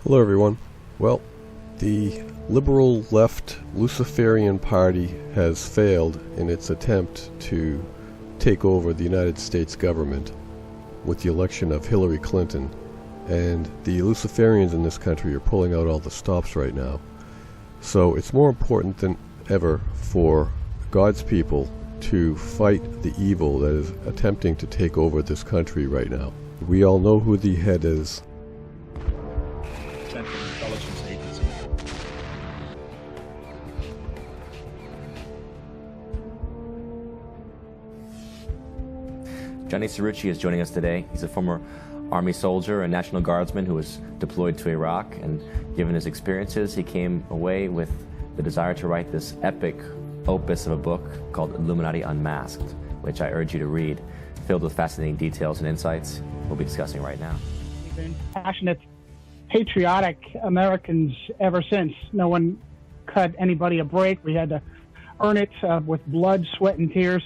Hello everyone. Well, the liberal left Luciferian Party has failed in its attempt to take over the United States government with the election of Hillary Clinton, and the Luciferians in this country are pulling out all the stops right now. So it's more important than ever for God's people to fight the evil that is attempting to take over this country right now. We all know who the head is. Central Intelligence Agency. Johnny Cerrucci is joining us today. He's a former Army soldier and National Guardsman who was deployed to Iraq, and given his experiences, he came away with the desire to write this epic opus of a book called Illuminati Unmasked, which I urge you to read, filled with fascinating details and insights we'll be discussing right now. We've been passionate, patriotic Americans ever since. No one cut anybody a break. We had to earn it with blood, sweat, and tears.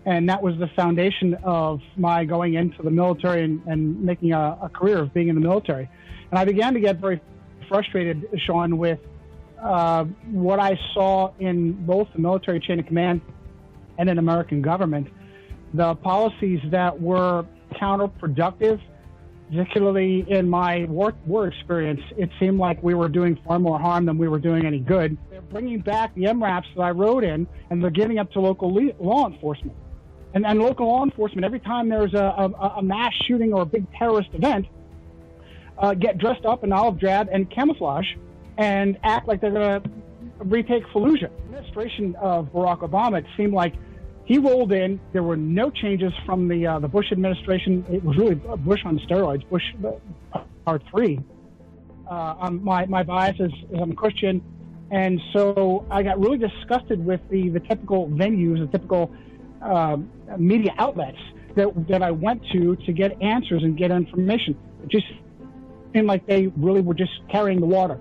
And that was the foundation of my going into the military and making a career of being in the military. And I began to get very frustrated, Sean, with what I saw in both the military chain of command and in American government. The policies that were counterproductive, particularly in my war experience, it seemed like we were doing far more harm than we were doing any good. They're bringing back the MRAPs that I wrote in, and they're giving up to local law enforcement. And local law enforcement, every time there's a mass shooting or a big terrorist event, get dressed up in olive drab and camouflage and act like they're going to retake Fallujah. The administration of Barack Obama, it seemed like he rolled in. There were no changes from the Bush administration. It was really Bush on steroids, Bush part 3. My bias is I'm a Christian, and so I got really disgusted with the typical venues, the typical media outlets that I went to get answers and get information. It just seemed like they really were just carrying the water.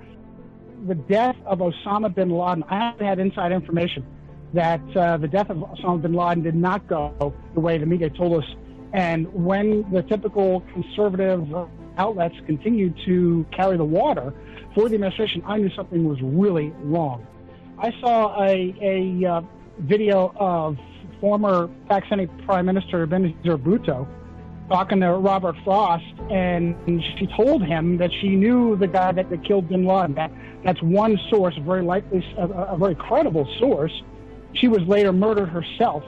The death of Osama bin Laden, I had inside information that the death of Osama bin Laden did not go the way the media told us. And when the typical conservative outlets continued to carry the water for the administration, I knew something was really wrong. I saw a video of former Pakistani Prime Minister Benazir Bhutto talking to Robert Frost, and she told him that she knew the guy that killed bin Laden. That's one source, very likely a very credible source. She was later murdered herself.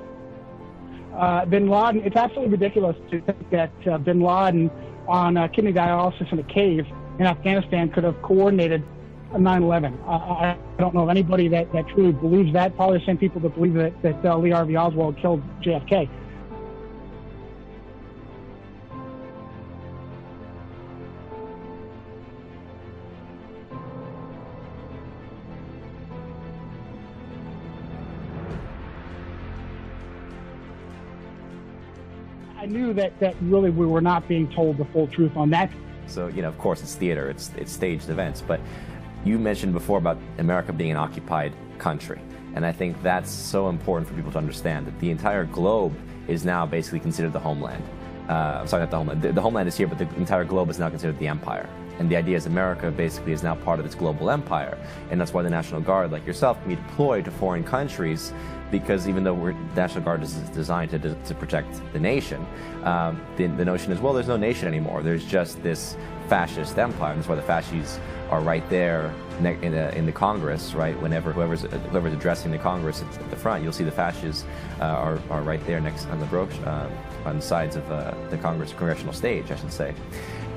Bin Laden, it's absolutely ridiculous to think that bin Laden on kidney dialysis in a cave in Afghanistan could have coordinated 9/11. I don't know of anybody that truly believes that. Probably the same people that believe that Lee Harvey Oswald killed JFK. I knew that really we were not being told the full truth on that. So, of course, it's theater, it's staged events, but you mentioned before about America being an occupied country, and I think that's so important for people to understand, that the entire globe is now basically considered the homeland. Sorry, not the homeland. The homeland is here, but the entire globe is now considered the empire. And the idea is America basically is now part of this global empire, and that's why the National Guard, like yourself, can be deployed to foreign countries, because even though the National Guard is designed to protect the nation, the notion is, well, there's no nation anymore. There's just this fascist empire, and that's why the fascists are right there in the Congress, right? Whenever whoever's addressing the Congress at the front, you'll see the fascists are right there next on the sides of the congressional stage, I should say,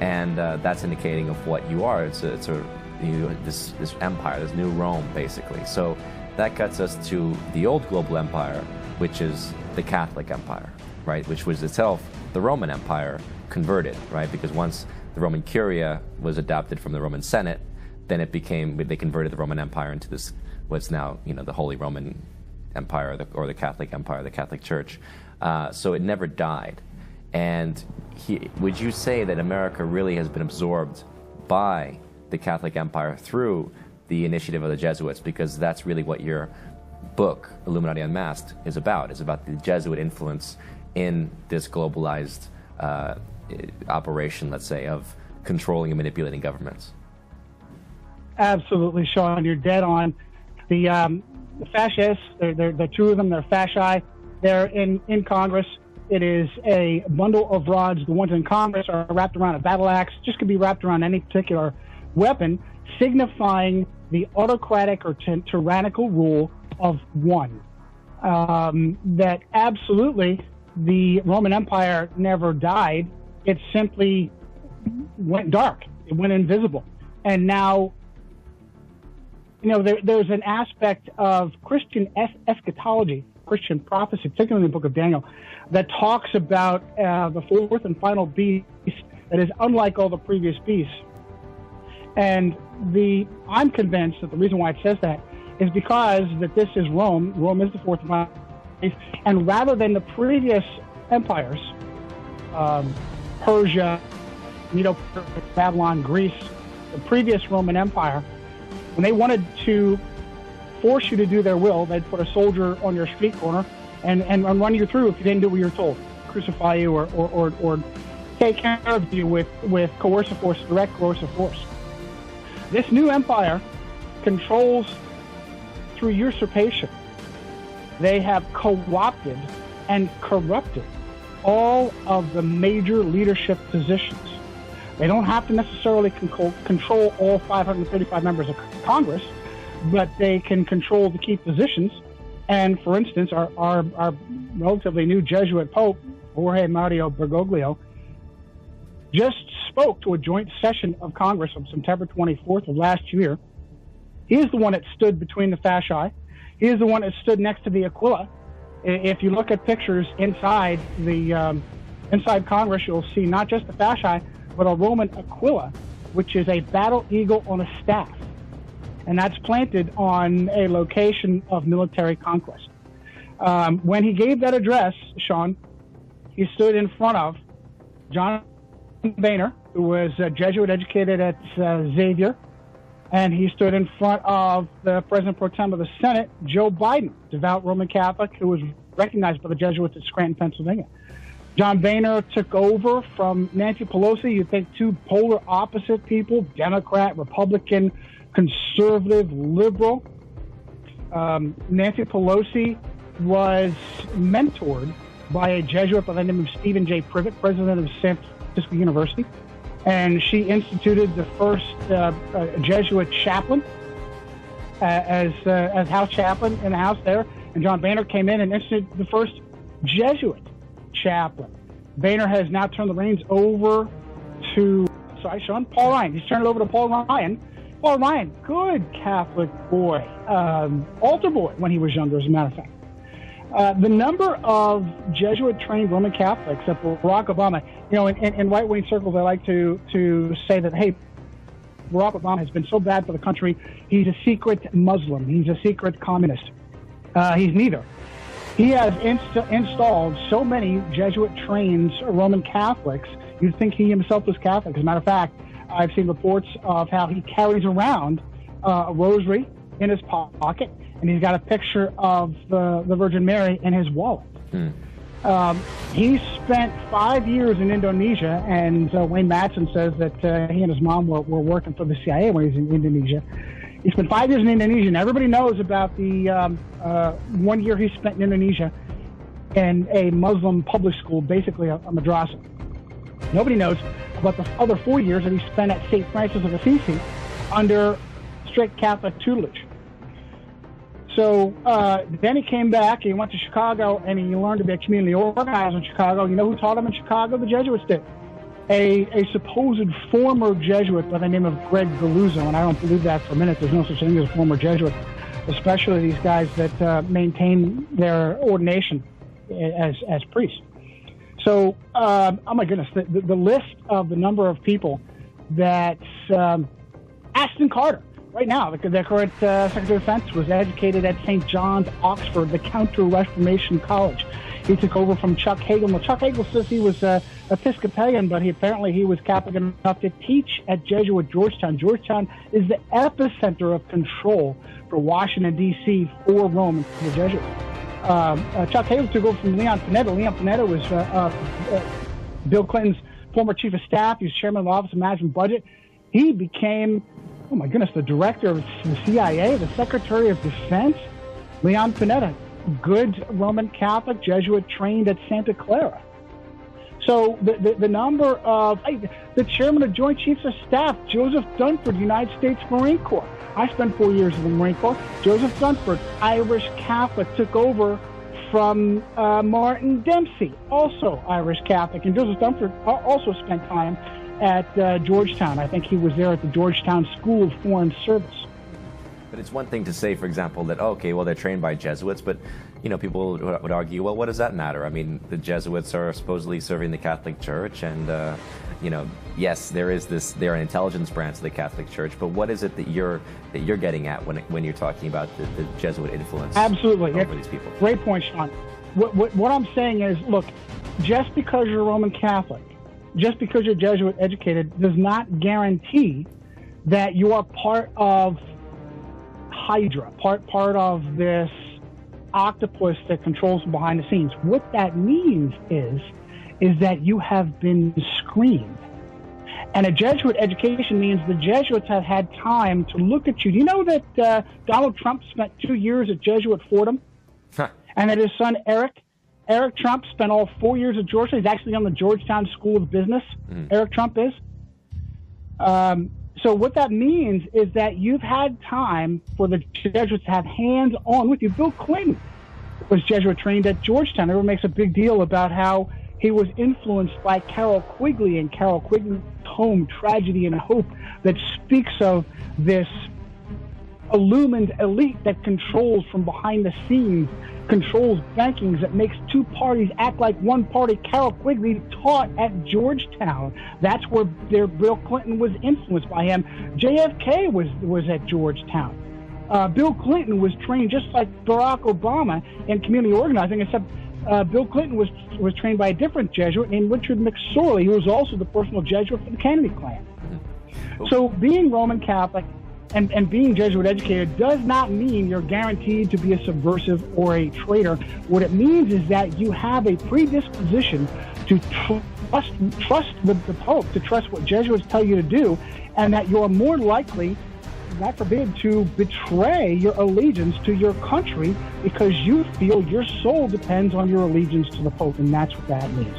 and that's indicating of what you are. It's this empire, this new Rome, basically. So that gets us to the old global empire, which is the Catholic Empire, right? Which was itself the Roman Empire converted, right? Because once the Roman Curia was adopted from the Roman Senate, then they converted the Roman Empire into this, what's now, the Holy Roman Empire, or the Catholic Empire, the Catholic Church. So it never died. And would you say that America really has been absorbed by the Catholic Empire through the initiative of the Jesuits? Because that's really what your book, Illuminati Unmasked, is about. It's about the Jesuit influence in this globalized operation, let's say, of controlling and manipulating governments. Absolutely, Sean. You're dead on. The fascists, they're two of them. They're fasci. They're in Congress. It is a bundle of rods. The ones in Congress are wrapped around a battle axe. Just could be wrapped around any particular weapon, signifying the autocratic or tyrannical rule of one. That absolutely the Roman Empire never died. It simply went dark. It went invisible. And now, there's an aspect of Christian eschatology, Christian prophecy, particularly in the book of Daniel, that talks about the fourth and final beast that is unlike all the previous beasts. And I'm convinced that the reason why it says that is because that this is Rome. Rome is the fourth and final beast. And rather than the previous empires, Persia, Babylon, Greece, the previous Roman Empire, when they wanted to force you to do their will, they'd put a soldier on your street corner and run you through if you didn't do what you're told, crucify you or take care of you with coercive force, direct coercive force. This new empire controls through usurpation. They have co-opted and corrupted all of the major leadership positions. They don't have to necessarily control all 535 members of Congress, but they can control the key positions. And for instance, our relatively new Jesuit Pope, Jorge Mario Bergoglio, just spoke to a joint session of Congress on September 24th of last year. He is the one that stood between the fasci. He is the one that stood next to the Aquila. If you look at pictures inside inside Congress, you'll see not just the fasci, but a Roman Aquila, which is a battle eagle on a staff. And that's planted on a location of military conquest. When he gave that address, Sean, he stood in front of John Boehner, who was Jesuit educated at Xavier, and he stood in front of the President pro tem of the Senate, Joe Biden, devout Roman Catholic, who was recognized by the Jesuits at Scranton, Pennsylvania. John Boehner took over from Nancy Pelosi. You think two polar opposite people, Democrat, Republican, conservative, liberal. Nancy Pelosi was mentored by a Jesuit by the name of Stephen J. Privet, president of San Francisco University. And she instituted the first Jesuit chaplain as house chaplain in the house there. And John Boehner came in and instituted the first Jesuit chaplain. Boehner has now turned the reins over to, Paul Ryan. He's turned it over to Paul Ryan. Paul Ryan, good Catholic boy, altar boy when he was younger, as a matter of fact. The number of Jesuit-trained Roman Catholics that Barack Obama, in right-wing circles, I like to say that, hey, Barack Obama has been so bad for the country, he's a secret Muslim. He's a secret communist. He's neither. He has installed so many Jesuit-trained Roman Catholics, you'd think he himself was Catholic. As a matter of fact, I've seen reports of how he carries around a rosary in his pocket, and he's got a picture of the Virgin Mary in his wallet. He spent 5 years in Indonesia, and Wayne Madsen says that he and his mom were working for the CIA when he was in Indonesia. He spent 5 years in Indonesia, and everybody knows about the 1 year he spent in Indonesia in a Muslim public school, basically a madrasa. Nobody knows about the other 4 years that he spent at St. Francis of Assisi under strict Catholic tutelage. So then he came back, he went to Chicago, and he learned to be a community organizer in Chicago. You know who taught him in Chicago? The Jesuits did. A supposed former Jesuit by the name of Greg Galuzzo, and I don't believe that for a minute. There's no such thing as a former Jesuit, especially these guys that maintain their ordination as priests. So, oh my goodness, the list of the number of people that Ashton Carter, right now, the current Secretary of Defense, was educated at St. John's, Oxford, the Counter-Reformation College. He took over from Chuck Hagel. Well, Chuck Hagel says he was Episcopalian, but apparently he was Catholic enough to teach at Jesuit Georgetown. Georgetown is the epicenter of control for Washington, D.C., for Rome and for the Jesuits. Chuck Hagel took over from Leon Panetta. Leon Panetta was Bill Clinton's former chief of staff. He was chairman of the Office of Management and Budget. He became oh my goodness, the director of the CIA, the Secretary of Defense, Leon Panetta, good Roman Catholic Jesuit trained at Santa Clara. So the number of, the chairman of Joint Chiefs of Staff, Joseph Dunford, United States Marine Corps. I spent 4 years in the Marine Corps. Joseph Dunford, Irish Catholic, took over from Martin Dempsey, also Irish Catholic. And Joseph Dunford also spent time at Georgetown. I think he was there at the Georgetown School of Foreign Service. But it's one thing to say, for example, that, okay, well, they're trained by Jesuits, but, you know, people would argue, well, what does that matter? I mean, the Jesuits are supposedly serving the Catholic Church, and, you know, yes, they're an intelligence branch of the Catholic Church, but what is it that you're getting at when you're talking about the Jesuit influence Absolutely. over these people? Great point, Sean. What I'm saying is, look, just because you're Roman Catholic, just because you're Jesuit educated, does not guarantee that you are part of Hydra, part of this octopus that controls from behind the scenes. What that means is that you have been screened. And a Jesuit education means the Jesuits have had time to look at you. Do you know that Donald Trump spent 2 years at Jesuit Fordham? Huh. And that his son Eric Trump spent all 4 years at Georgetown. He's actually on the Georgetown School of Business. Eric Trump is. So what that means is that you've had time for the Jesuits to have hands-on with you. Bill Clinton was Jesuit trained at Georgetown. Everyone makes a big deal about how he was influenced by Carol Quigley and Carol Quigley's poem, Tragedy and Hope, that speaks of this illumined elite that controls from behind the scenes, controls bankings, that makes two parties act like one party. Carol Quigley taught at Georgetown. That's where Bill Clinton was influenced by him. JFK was at Georgetown. Bill Clinton was trained just like Barack Obama in community organizing, except Bill Clinton was trained by a different Jesuit named Richard McSorley, who was also the personal Jesuit for the Kennedy clan. So being Roman Catholic and being Jesuit educated does not mean you're guaranteed to be a subversive or a traitor. What it means is that you have a predisposition to trust the Pope, to trust what Jesuits tell you to do, and that you're more likely, God forbid, to betray your allegiance to your country because you feel your soul depends on your allegiance to the Pope, and that's what that means.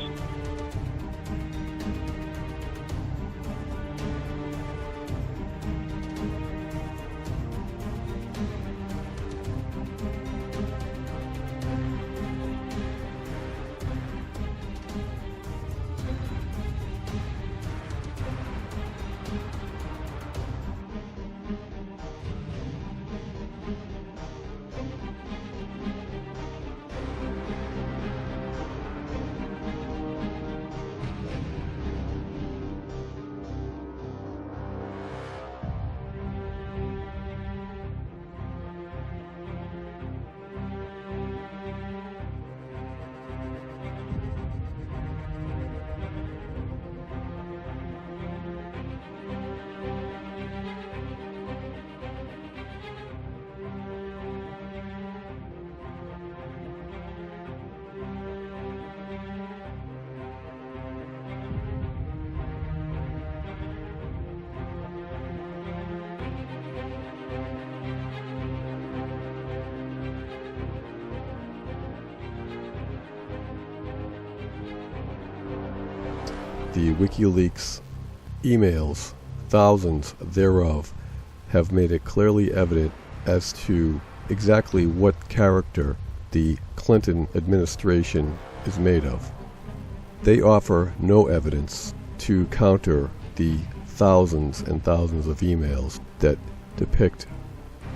The WikiLeaks emails, thousands thereof, have made it clearly evident as to exactly what character the Clinton administration is made of. They offer no evidence to counter the thousands and thousands of emails that depict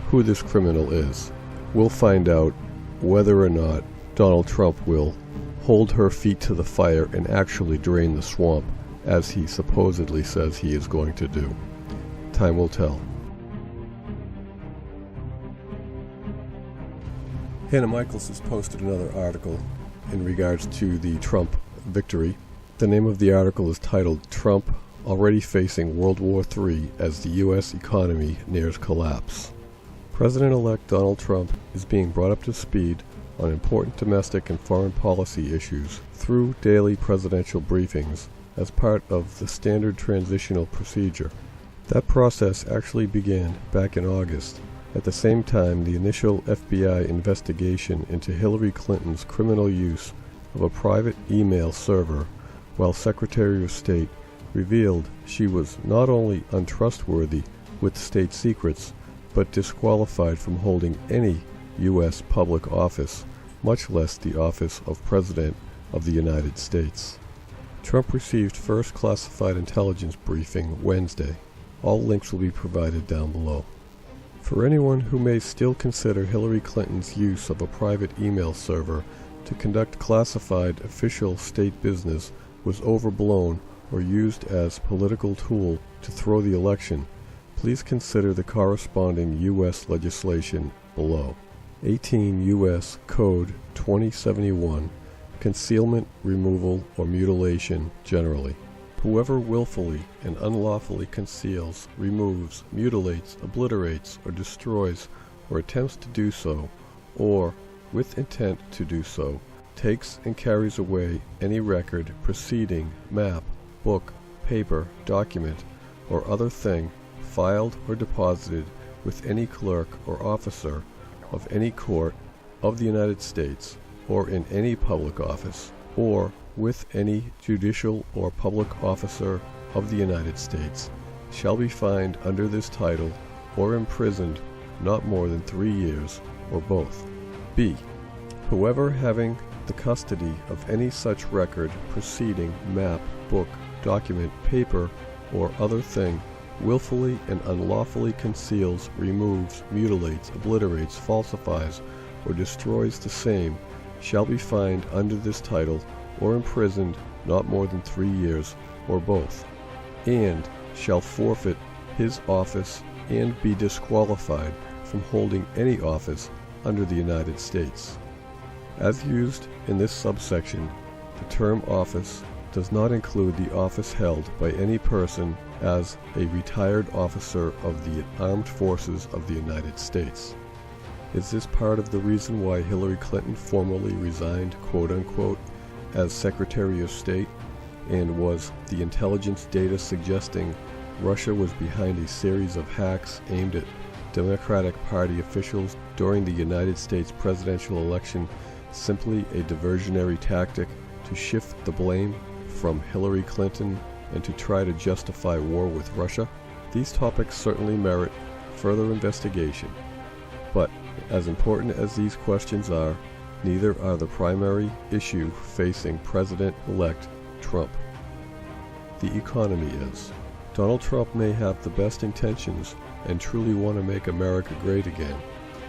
who this criminal is. We'll find out whether or not Donald Trump will hold her feet to the fire and actually drain the swamp, as he supposedly says he is going to do. Time will tell. Hannah Michaels has posted another article in regards to the Trump victory. The name of the article is titled, "Trump Already Facing World War III as the U.S. Economy Nears Collapse." President-elect Donald Trump is being brought up to speed on important domestic and foreign policy issues through daily presidential briefings as part of the standard transitional procedure. That process actually began back in August. At the same time, the initial FBI investigation into Hillary Clinton's criminal use of a private email server while Secretary of State revealed she was not only untrustworthy with state secrets, but disqualified from holding any U.S. public office, much less the office of President of the United States. Trump received first classified intelligence briefing Wednesday. All links will be provided down below. For anyone who may still consider Hillary Clinton's use of a private email server to conduct classified official state business was overblown or used as political tool to throw the election, please consider the corresponding U.S. legislation below. 18 U.S. Code 2071, Concealment, Removal, or Mutilation generally. Whoever willfully and unlawfully conceals, removes, mutilates, obliterates, or destroys, or attempts to do so, or, with intent to do so, takes and carries away any record, proceeding, map, book, paper, document, or other thing filed or deposited with any clerk or officer of any court of the United States, or in any public office, or with any judicial or public officer of the United States, shall be fined under this title or imprisoned not more than 3 years, or both. B. Whoever having the custody of any such record, proceeding, map, book, document, paper, or other thing, willfully and unlawfully conceals, removes, mutilates, obliterates, falsifies, or destroys the same, shall be fined under this title or imprisoned not more than 3 years, or both, and shall forfeit his office and be disqualified from holding any office under the United States. As used in this subsection, the term office does not include the office held by any person as a retired officer of the Armed Forces of the United States. Is this part of the reason why Hillary Clinton formally resigned, quote-unquote, as Secretary of State, and was the intelligence data suggesting Russia was behind a series of hacks aimed at Democratic Party officials during the United States presidential election simply a diversionary tactic to shift the blame from Hillary Clinton and to try to justify war with Russia? These topics certainly merit further investigation, but as important as these questions are, neither are the primary issue facing President-elect Trump. The economy is. Donald Trump may have the best intentions and truly want to make America great again,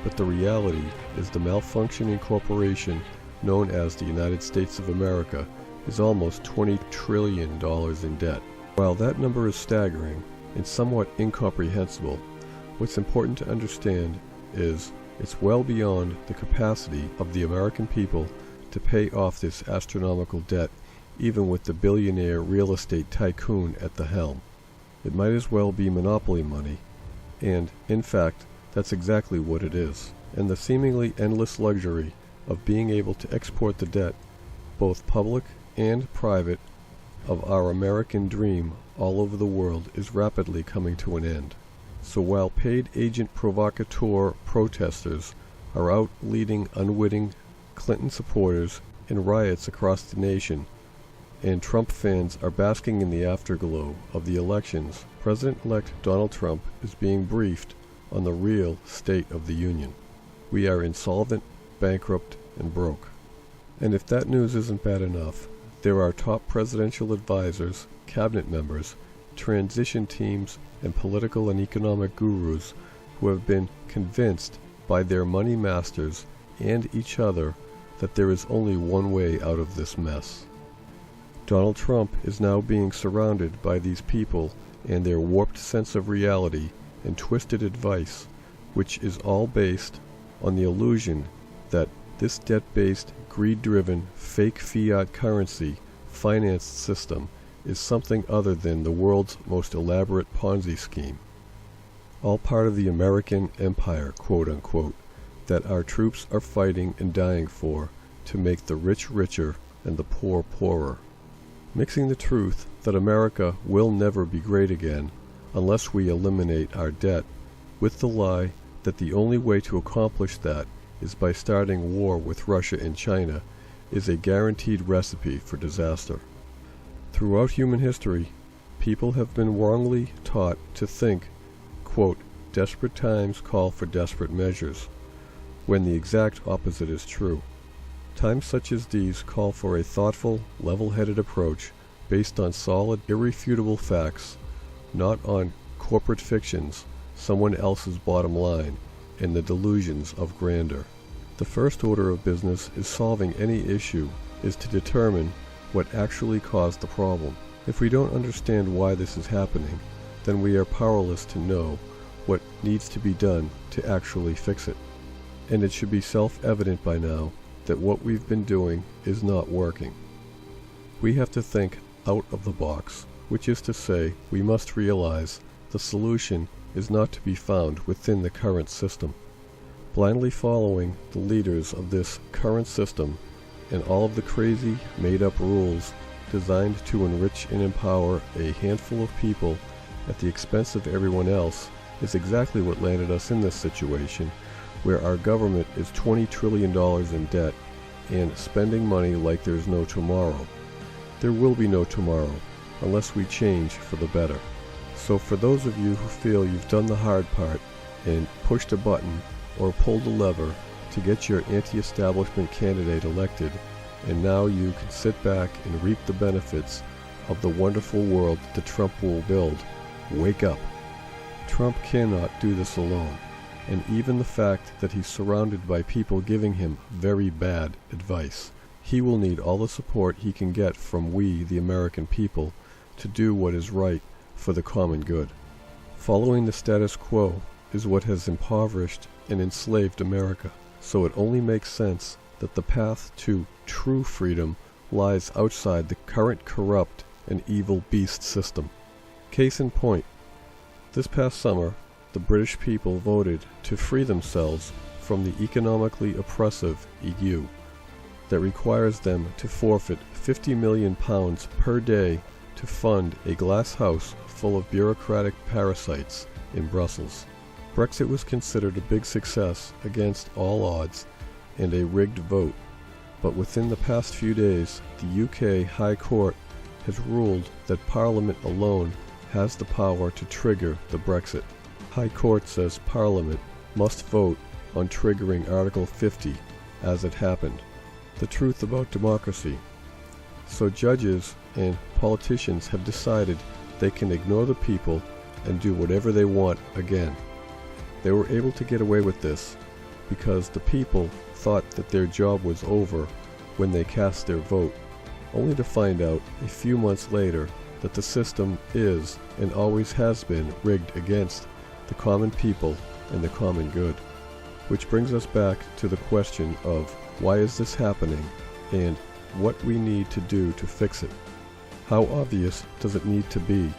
but the reality is the malfunctioning corporation known as the United States of America is almost $20 trillion in debt. While that number is staggering and somewhat incomprehensible, what's important to understand is it's well beyond the capacity of the American people to pay off this astronomical debt, even with the billionaire real estate tycoon at the helm. It might as well be monopoly money, and, in fact, that's exactly what it is. And the seemingly endless luxury of being able to export the debt, both public and private, of our American dream all over the world is rapidly coming to an end. So while paid agent provocateur protesters are out leading unwitting Clinton supporters in riots across the nation, and Trump fans are basking in the afterglow of the elections, President-elect Donald Trump is being briefed on the real state of the union. We are insolvent, bankrupt, and broke. And if that news isn't bad enough, there are top presidential advisors, cabinet members, transition teams, and political and economic gurus who have been convinced by their money masters and each other that there is only one way out of this mess. Donald Trump is now being surrounded by these people and their warped sense of reality and twisted advice, which is all based on the illusion that this debt-based, greed-driven, fake fiat currency financed system is something other than the world's most elaborate Ponzi scheme. All part of the American empire, quote-unquote, that our troops are fighting and dying for to make the rich richer and the poor poorer. Mixing the truth that America will never be great again unless we eliminate our debt, with the lie that the only way to accomplish that is by starting war with Russia and China, is a guaranteed recipe for disaster. Throughout human history, people have been wrongly taught to think, quote, desperate times call for desperate measures, when the exact opposite is true. Times such as these call for a thoughtful, level-headed approach based on solid, irrefutable facts, not on corporate fictions, someone else's bottom line, and the delusions of grandeur. The first order of business is solving any issue is to determine what actually caused the problem. If we don't understand why this is happening, then we are powerless to know what needs to be done to actually fix it. And it should be self-evident by now that what we've been doing is not working. We have to think out of the box, which is to say, we must realize the solution is not to be found within the current system. Blindly following the leaders of this current system and all of the crazy, made-up rules designed to enrich and empower a handful of people at the expense of everyone else is exactly what landed us in this situation, where our government is $20 trillion in debt and spending money like there's no tomorrow. There will be no tomorrow unless we change for the better. So for those of you who feel you've done the hard part and pushed a button or pulled a lever to get your anti-establishment candidate elected, and now you can sit back and reap the benefits of the wonderful world that Trump will build, wake up. Trump cannot do this alone, and even the fact that he's surrounded by people giving him very bad advice, he will need all the support he can get from we, the American people, to do what is right for the common good. Following the status quo is what has impoverished and enslaved America, so it only makes sense that the path to true freedom lies outside the current corrupt and evil beast system. Case in point, this past summer, the British people voted to free themselves from the economically oppressive EU that requires them to forfeit £50 million per day to fund a glass house full of bureaucratic parasites in Brussels. Brexit was considered a big success against all odds and a rigged vote, but within the past few days, the UK High Court has ruled that Parliament alone has the power to trigger the Brexit. High Court says Parliament must vote on triggering Article 50 as it happened. The truth about democracy. So judges and politicians have decided they can ignore the people and do whatever they want again. They were able to get away with this because the people thought that their job was over when they cast their vote, only to find out a few months later that the system is and always has been rigged against the common people and the common good. Which brings us back to the question of why is this happening and what we need to do to fix it. How obvious does it need to be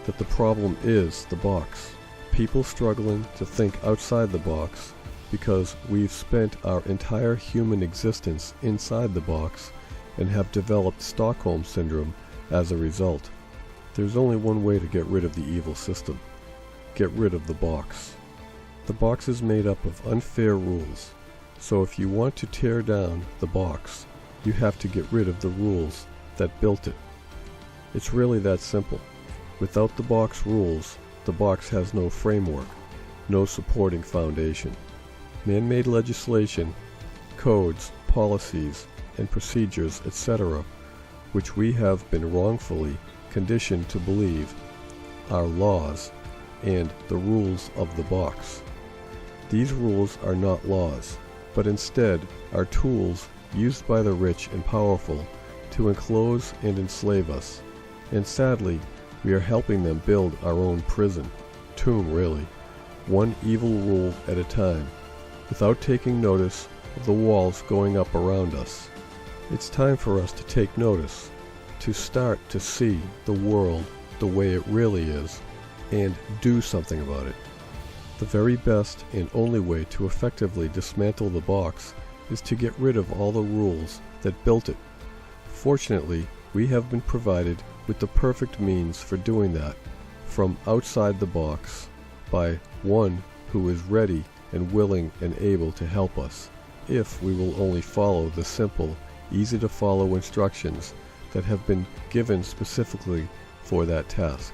that the problem is the box? People struggling to think outside the box because we've spent our entire human existence inside the box and have developed Stockholm Syndrome as a result. There's only one way to get rid of the evil system. Get rid of the box. The box is made up of unfair rules, so if you want to tear down the box, you have to get rid of the rules that built it. It's really that simple. Without the box rules, the box has no framework, no supporting foundation. Man-made legislation, codes, policies, and procedures, etc., which we have been wrongfully conditioned to believe are laws and the rules of the box. These rules are not laws, but instead are tools used by the rich and powerful to enclose and enslave us. And sadly, we are helping them build our own prison, tomb really, one evil rule at a time, without taking notice of the walls going up around us. It's time for us to take notice, to start to see the world the way it really is, and do something about it. The very best and only way to effectively dismantle the box is to get rid of all the rules that built it. Fortunately, we have been provided with the perfect means for doing that, from outside the box by one who is ready and willing and able to help us, if we will only follow the simple, easy-to-follow instructions that have been given specifically for that task.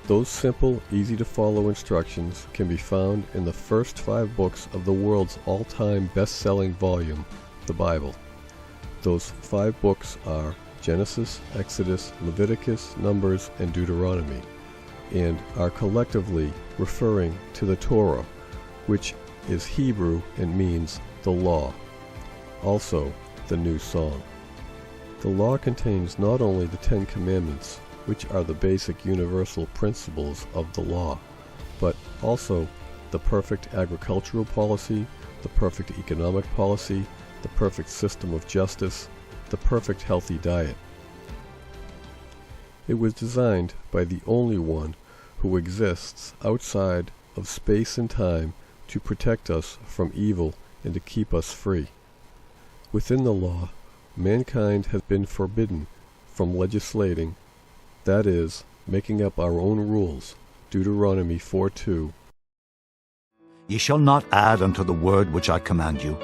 Those simple, easy-to-follow instructions can be found in the first 5 books of the world's all-time best-selling volume, the Bible. Those 5 books are Genesis, Exodus, Leviticus, Numbers, and Deuteronomy, and are collectively referring to the Torah, which is Hebrew and means the law, also the new song. The law contains not only the 10 Commandments, which are the basic universal principles of the law, but also the perfect agricultural policy, the perfect economic policy, the perfect system of justice, the perfect healthy diet. It was designed by the only one who exists outside of space and time to protect us from evil and to keep us free. Within the law, mankind has been forbidden from legislating, that is, making up our own rules. Deuteronomy 4:2. Ye shall not add unto the word which I command you,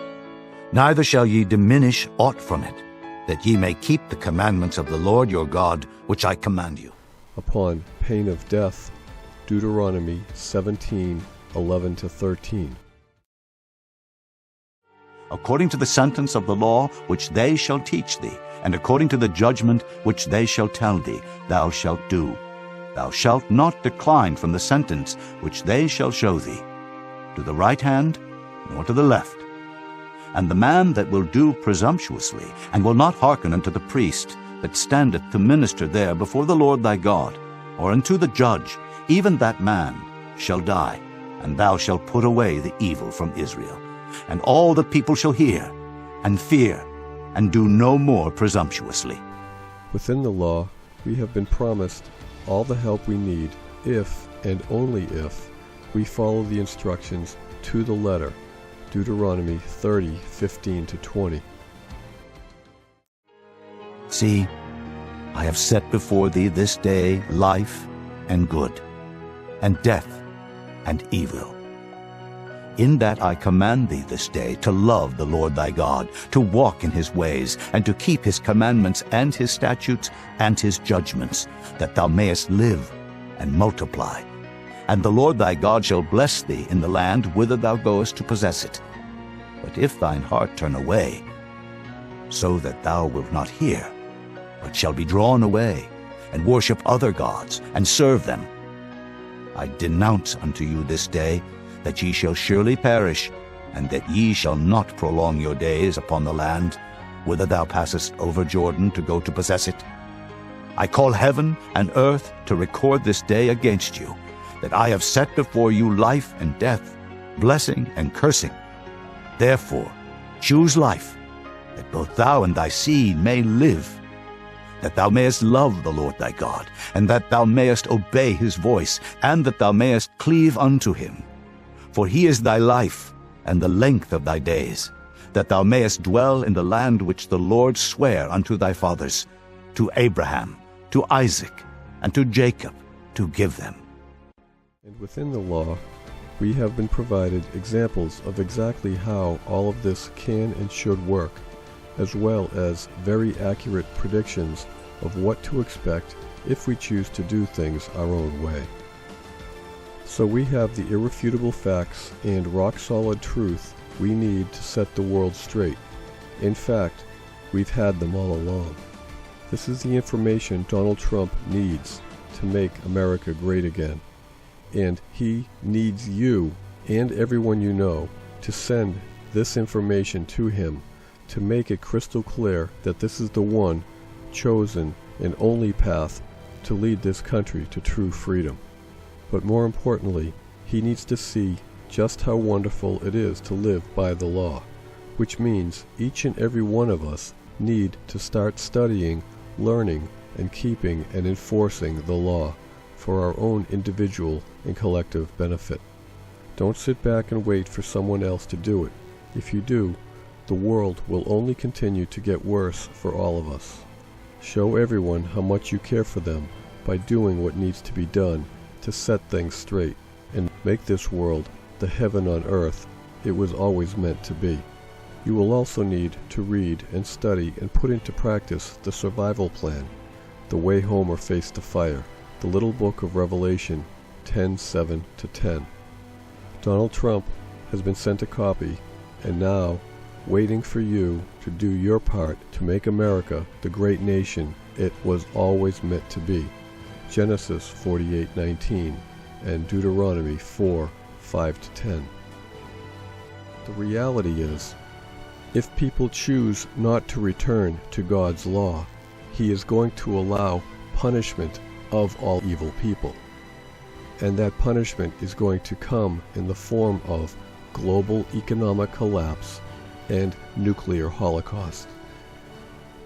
neither shall ye diminish aught from it, that ye may keep the commandments of the Lord your God, which I command you. Upon pain of death. Deuteronomy 17:11-13. According to the sentence of the law which they shall teach thee, and according to the judgment which they shall tell thee, thou shalt do. Thou shalt not decline from the sentence which they shall show thee, to the right hand, nor to the left. And the man that will do presumptuously, and will not hearken unto the priest that standeth to minister there before the Lord thy God, or unto the judge, even that man shall die, and thou shalt put away the evil from Israel. And all the people shall hear, and fear, and do no more presumptuously. Within the law, we have been promised all the help we need if, and only if, we follow the instructions to the letter. Deuteronomy 30:15-20. See, I have set before thee this day life and good, and death and evil. In that I command thee this day to love the Lord thy God, to walk in his ways, and to keep his commandments and his statutes and his judgments, that thou mayest live and multiply. And the Lord thy God shall bless thee in the land whither thou goest to possess it. But if thine heart turn away, so that thou wilt not hear, but shall be drawn away, and worship other gods, and serve them, I denounce unto you this day that ye shall surely perish, and that ye shall not prolong your days upon the land whither thou passest over Jordan to go to possess it. I call heaven and earth to record this day against you, that I have set before you life and death, blessing and cursing. Therefore choose life, that both thou and thy seed may live, that thou mayest love the Lord thy God, and that thou mayest obey his voice, and that thou mayest cleave unto him. For he is thy life, and the length of thy days, that thou mayest dwell in the land which the Lord sware unto thy fathers, to Abraham, to Isaac, and to Jacob, to give them. And within the law, we have been provided examples of exactly how all of this can and should work, as well as very accurate predictions of what to expect if we choose to do things our own way. So we have the irrefutable facts and rock-solid truth we need to set the world straight. In fact, we've had them all along. This is the information Donald Trump needs to make America great again. And he needs you and everyone you know to send this information to him to make it crystal clear that this is the one chosen and only path to lead this country to true freedom. But more importantly, he needs to see just how wonderful it is to live by the law, which means each and every one of us need to start studying, learning, and keeping and enforcing the law for our own individual and collective benefit. Don't sit back and wait for someone else to do it. If you do, the world will only continue to get worse for all of us. Show everyone how much you care for them by doing what needs to be done to set things straight and make this world the heaven on earth it was always meant to be. You will also need to read and study and put into practice the survival plan, The Way Home or Face the Fire, the Little Book of Revelation 10:7-10. Donald Trump has been sent a copy and now waiting for you to do your part to make America the great nation it was always meant to be. Genesis 48:19 and Deuteronomy 4:5-10. The reality is, if people choose not to return to God's law, He is going to allow punishment of all evil people. And that punishment is going to come in the form of global economic collapse and nuclear holocaust.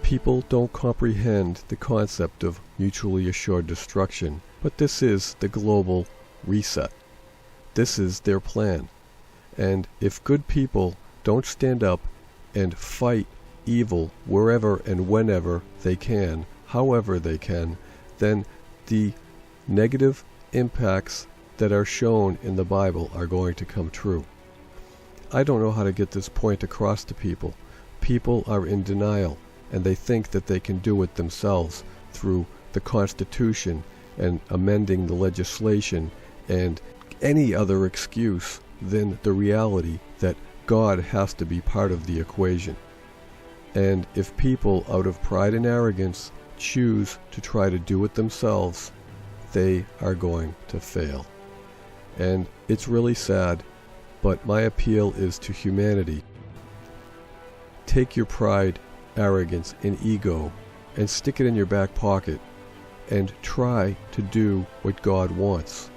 People don't comprehend the concept of mutually assured destruction, but this is the global reset. This is their plan. And if good people don't stand up and fight evil wherever and whenever they can, however they can, then the negative impacts that are shown in the Bible are going to come true. I don't know how to get this point across to people. People are in denial, and they think that they can do it themselves through the Constitution and amending the legislation and any other excuse than the reality that God has to be part of the equation. And if people, out of pride and arrogance, choose to try to do it themselves, they are going to fail. And it's really sad, but my appeal is to humanity. Take your pride, arrogance, and ego and stick it in your back pocket and try to do what God wants.